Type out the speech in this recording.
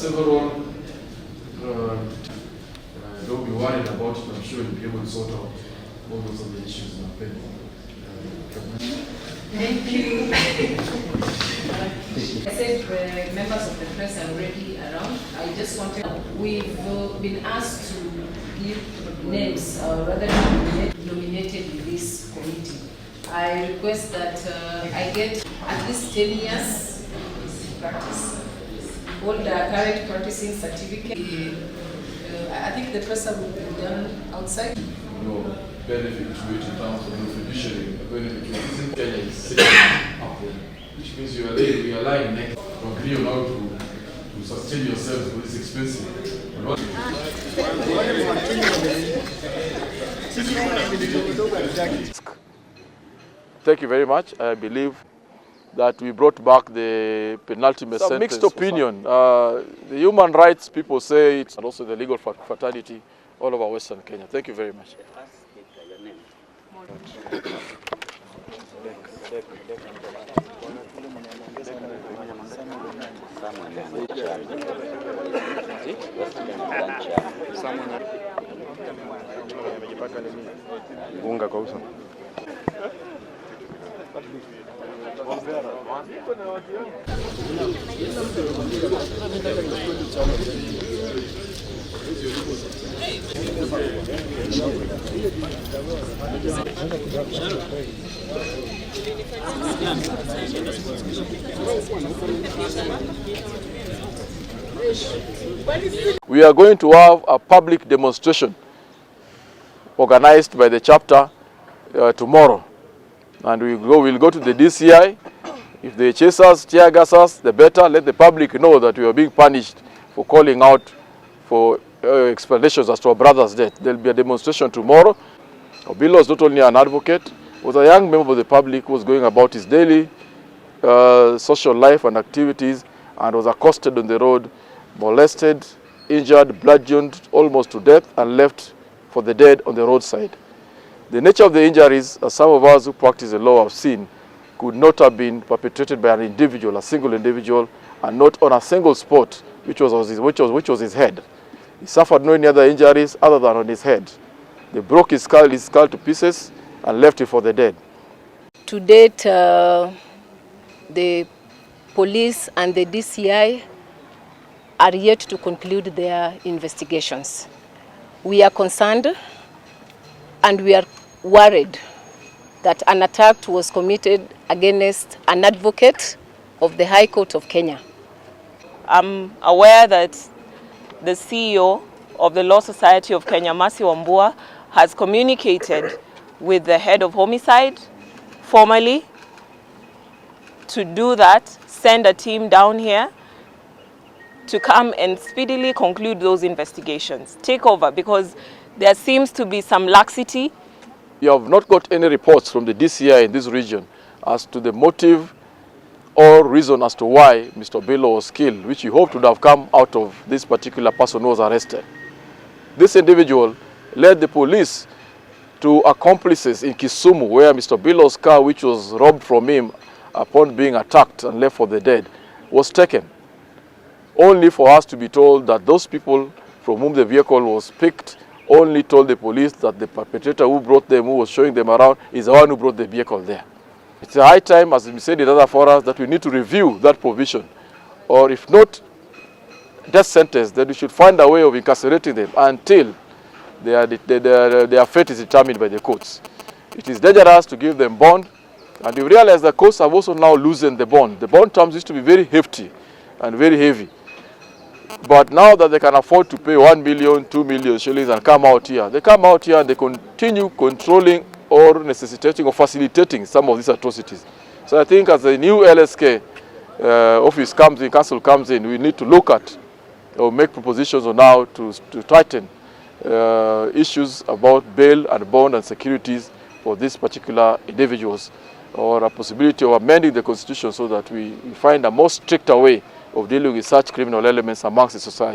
several, don't be worried about it. I'm sure you'll be able to sort out all those other issues in our paper. Thank you. I said members of the press are already around. I just wanted, we've been asked to give names, rather nominated in this committee. I request that I get at least 10 years practice, hold a current practicing certificate. I think the process will be done outside. No benefit to it in terms of the fiduciary benefit to it. Isn't Kenya is sitting up there, which means you are relying next to agree on how to sustain yourselves, but it's expensive. Thank you very much. I believe that we brought back the penultimate sentence. Mixed opinion. The human rights people say it's, and also the legal fraternity all over Western Kenya. Thank you very much. We are going to have a public demonstration organized by the chapter tomorrow, and we'll go to the DCI. If they chase us, tear gas us, the better. Let the public know that we are being punished for calling out for explanations as to our brother's death. There will be a demonstration tomorrow. Obilo is not only an advocate, was a young member of the public who was going about his daily social life and activities, and was accosted on the road, molested, injured, bludgeoned almost to death, and left for the dead on the roadside. The nature of the injuries, as some of us who practice the law have seen, could not have been perpetrated by an individual, a single individual, and not on a single spot, which was his head. He suffered no any other injuries other than on his head. They broke his skull to pieces and left it for the dead. To date, the police and the DCI are yet to conclude their investigations. We are concerned and we are worried that an attack was committed against an advocate of the High Court of Kenya. I'm aware that the CEO of the Law Society of Kenya, Mercy Wambua, has communicated with the head of homicide formally to do that, send a team down here to come and speedily conclude those investigations, take over, because there seems to be some laxity. We have not got any reports from the DCI in this region as to the motive or reason as to why Mr. Bello was killed, which we hoped would have come out of this particular person who was arrested. This individual led the police to accomplices in Kisumu, where Mr. Bello's car, which was robbed from him upon being attacked and left for the dead, was taken, only for us to be told that those people from whom the vehicle was picked only told the police that the perpetrator who brought them, who was showing them around, is the one who brought the vehicle there. It's a high time, as we said in other forums, that we need to review that provision, or if not death sentence, then we should find a way of incarcerating them until their fate is determined by the courts. It is dangerous to give them bond, and we realize the courts have also now loosened the bond. The bond terms used to be very hefty and very heavy. But now that they can afford to pay 1 million, 2 million shillings and come out here, they come out here and they continue controlling or necessitating or facilitating some of these atrocities. So I think as the new LSK office comes in, council comes in, we need to look at or make propositions on how to tighten issues about bail and bond and securities for these particular individuals, or a possibility of amending the constitution so that we find a more stricter way of dealing with such criminal elements amongst the society.